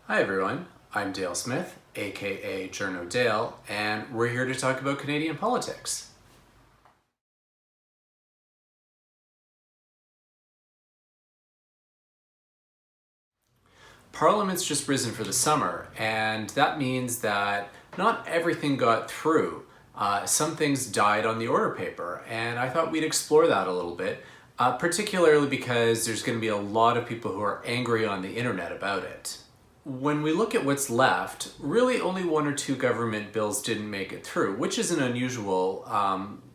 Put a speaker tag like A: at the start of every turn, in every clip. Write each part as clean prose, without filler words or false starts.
A: Hi everyone, I'm Dale Smith, aka Journo Dale, and we're here to talk about Canadian politics. Parliament's just risen for the summer, and that means that not everything got through. Some things died on the order paper, and I thought we'd explore that a little bit, particularly because there's going to be a lot of people who are angry on the internet about it. When we look at what's left, really only one or two government bills didn't make it through, which isn't unusual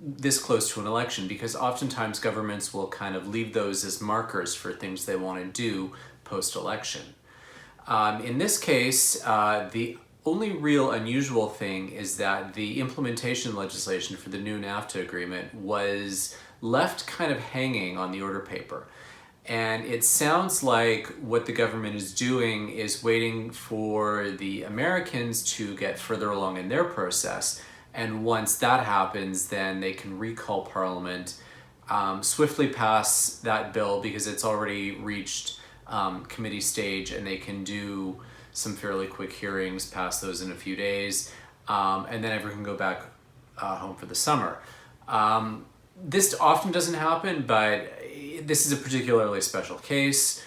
A: this close to an election because oftentimes governments will kind of leave those as markers for things they want to do post-election. In this case, the only real unusual thing is that the implementation legislation for the new NAFTA agreement was left kind of hanging on the order paper. And it sounds like what the government is doing is waiting for the Americans to get further along in their process. And once that happens, then they can recall Parliament, swiftly pass that bill because it's already reached committee stage, and they can do some fairly quick hearings, pass those in a few days, and then everyone can go back home for the summer. This often doesn't happen, but this is a particularly special case,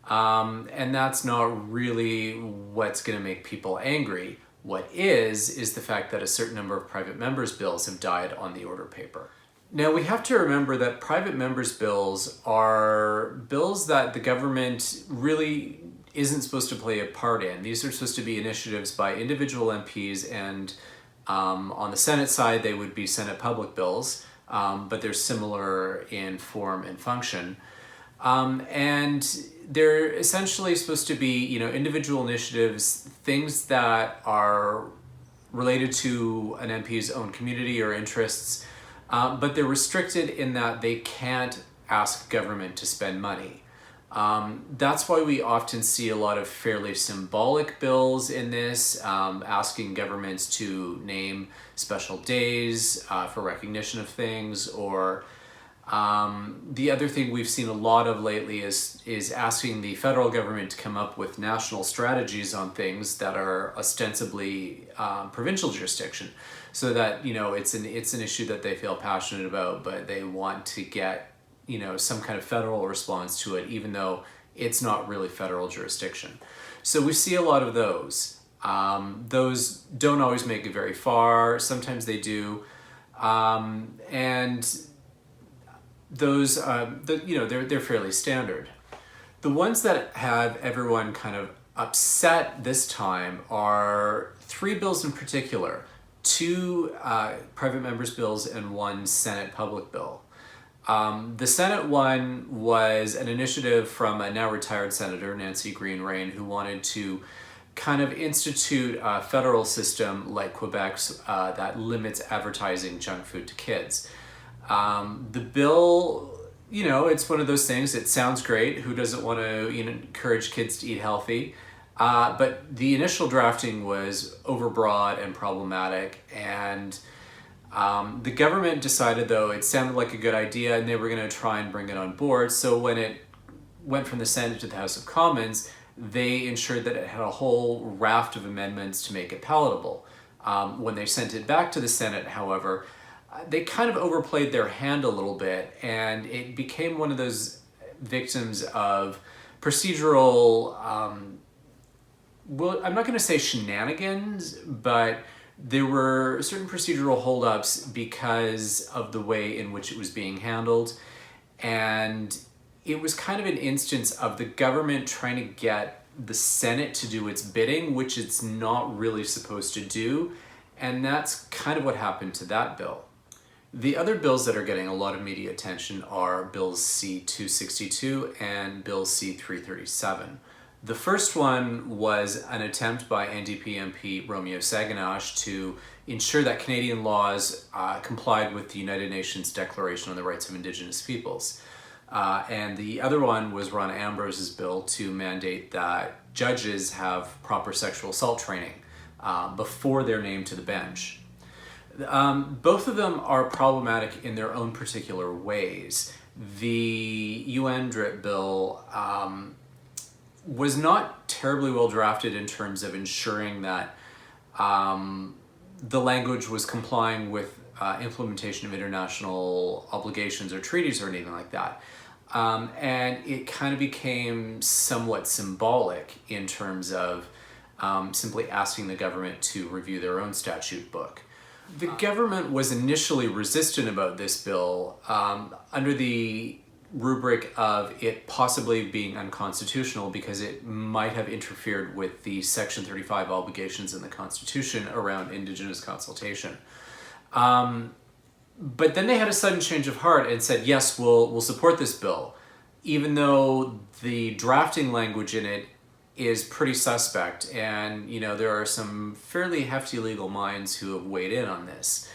A: and that's not really what's going to make people angry. What is the fact that a certain number of private members' bills have died on the order paper. Now, we have to remember that private members' bills are bills that the government really isn't supposed to play a part in. These are supposed to be initiatives by individual MPs, and on the Senate side, they would be Senate public bills, but they're similar in form and function. And they're essentially supposed to be, individual initiatives, things that are related to an MP's own community or interests, but they're restricted in that they can't ask government to spend money. That's why we often see a lot of fairly symbolic bills in this, asking governments to name special days for recognition of things, or the other thing we've seen a lot of lately is asking the federal government to come up with national strategies on things that are ostensibly provincial jurisdiction, so that it's an issue that they feel passionate about, but they want to get some kind of federal response to it, even though it's not really federal jurisdiction. So we see a lot of those. Those don't always make it very far. Sometimes they do, and those they're fairly standard. The ones that have everyone kind of upset this time are three bills in particular: two private members' bills and one Senate public bill. The Senate one was an initiative from a now retired Senator, Nancy Green-Rain, who wanted to kind of institute a federal system like Quebec's that limits advertising junk food to kids. The bill, it's one of those things, it sounds great. Who doesn't want to encourage kids to eat healthy? But the initial drafting was overbroad and problematic, and the government decided, though, it sounded like a good idea and they were going to try and bring it on board. So when it went from the Senate to the House of Commons, they ensured that it had a whole raft of amendments to make it palatable. When they sent it back to the Senate, however, they kind of overplayed their hand a little bit, and it became one of those victims of procedural, well, I'm not going to say shenanigans, but there were certain procedural holdups because of the way in which it was being handled. And it was kind of an instance of the government trying to get the Senate to do its bidding, which it's not really supposed to do. And that's kind of what happened to that bill. The other bills that are getting a lot of media attention are Bills C-262 and Bill C-337. The first one was an attempt by NDP MP Romeo Saganash to ensure that Canadian laws complied with the United Nations Declaration on the Rights of Indigenous Peoples. And the other one was Ron Ambrose's bill to mandate that judges have proper sexual assault training before they're named to the bench. Both of them are problematic in their own particular ways. The UN DRIP bill was not terribly well drafted in terms of ensuring that the language was complying with implementation of international obligations or treaties or anything like that. And it kind of became somewhat symbolic in terms of simply asking the government to review their own statute book. The government was initially resistant about this bill under the rubric of it possibly being unconstitutional because it might have interfered with the Section 35 obligations in the Constitution around Indigenous consultation. But then they had a sudden change of heart and said, yes, we'll support this bill, even though the drafting language in it is pretty suspect, and there are some fairly hefty legal minds who have weighed in on this.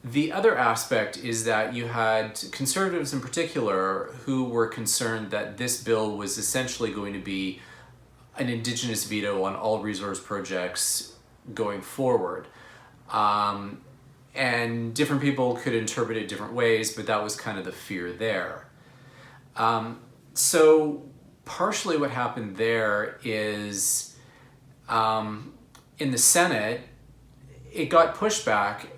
A: The other aspect is that you had conservatives in particular who were concerned that this bill was essentially going to be an Indigenous veto on all resource projects going forward. And different people could interpret it different ways, but that was kind of the fear there. So partially what happened there is in the Senate, it got pushed back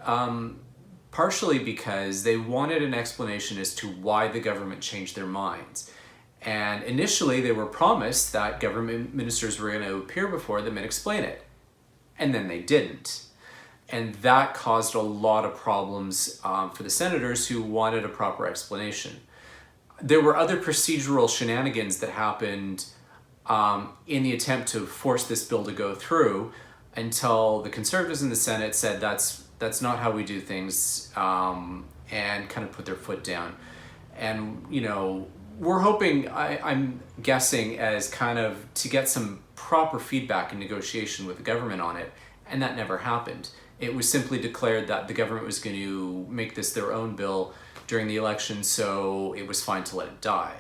A: partially because they wanted an explanation as to why the government changed their minds. And initially they were promised that government ministers were going to appear before them and explain it. And then they didn't. And that caused a lot of problems for the senators who wanted a proper explanation. There were other procedural shenanigans that happened in the attempt to force this bill to go through until the conservatives in the Senate said that's not how we do things, and kind of put their foot down. And we're hoping, I'm guessing, as kind of to get some proper feedback and negotiation with the government on it, and that never happened. It was simply declared that the government was going to make this their own bill during the election, so it was fine to let it die.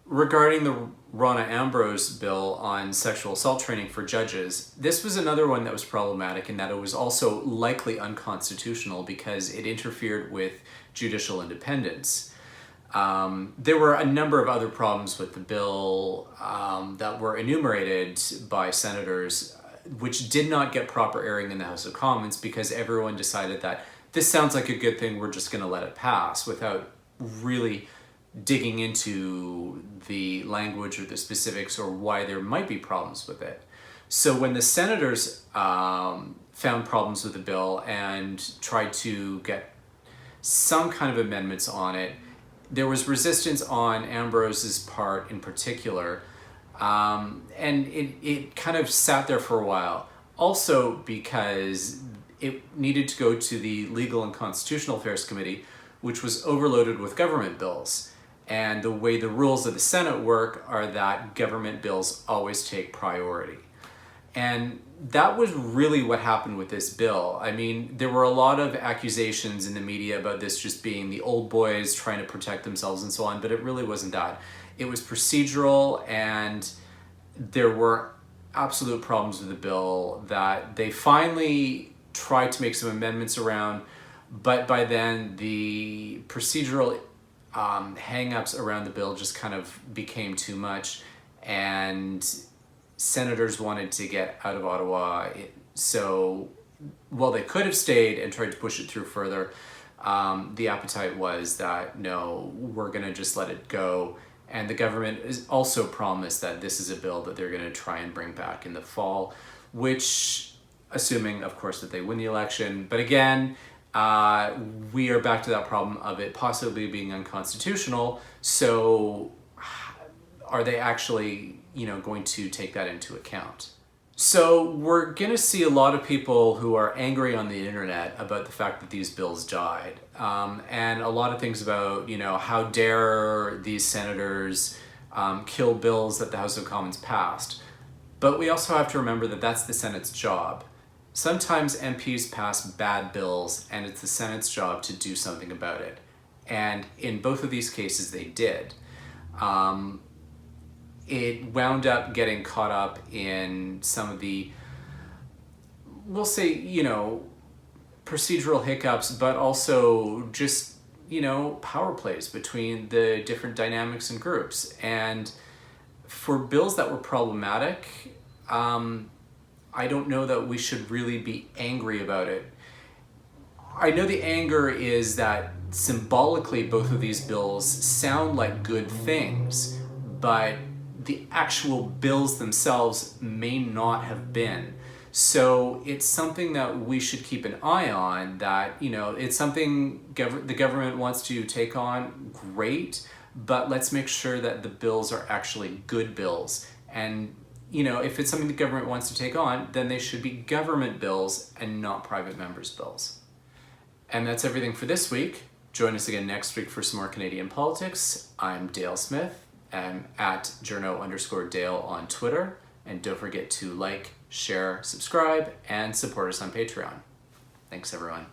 A: Regarding the Rona Ambrose bill on sexual assault training for judges, this was another one that was problematic in that it was also likely unconstitutional because it interfered with judicial independence. There were a number of other problems with the bill that were enumerated by senators, which did not get proper airing in the House of Commons because everyone decided that this sounds like a good thing, we're just going to let it pass without really digging into the language or the specifics or why there might be problems with it. So when the senators found problems with the bill and tried to get some kind of amendments on it, there was resistance on Ambrose's part in particular, and it kind of sat there for a while. Also because it needed to go to the Legal and Constitutional Affairs Committee, which was overloaded with government bills. And the way the rules of the Senate work are that government bills always take priority. And that was really what happened with this bill. I mean, there were a lot of accusations in the media about this just being the old boys trying to protect themselves and so on, but it really wasn't that. It was procedural, and there were absolute problems with the bill that they finally tried to make some amendments around, but by then the procedural hang-ups around the bill just kind of became too much, and senators wanted to get out of Ottawa. So while they could have stayed and tried to push it through further, the appetite was that no, we're going to just let it go. And the government is also promised that this is a bill that they're going to try and bring back in the fall, which, assuming, of course, that they win the election. But again, we are back to that problem of it possibly being unconstitutional. So are they actually, going to take that into account? So we're going to see a lot of people who are angry on the internet about the fact that these bills died. And a lot of things about, how dare these senators kill bills that the House of Commons passed. But we also have to remember that that's the Senate's job. Sometimes MPs pass bad bills, and it's the Senate's job to do something about it. And in both of these cases, they did. It wound up getting caught up in some of the, we'll say, procedural hiccups, but also just, power plays between the different dynamics and groups. And for bills that were problematic, I don't know that we should really be angry about it. I know the anger is that symbolically both of these bills sound like good things, but the actual bills themselves may not have been. So it's something that we should keep an eye on, that, it's something the government wants to take on, great, but let's make sure that the bills are actually good bills. And, if it's something the government wants to take on, then they should be government bills and not private members' bills. And that's everything for this week. Join us again next week for some more Canadian politics. I'm Dale Smith. I'm at journo_Dale on Twitter. And don't forget to like, share, subscribe, and support us on Patreon. Thanks, everyone.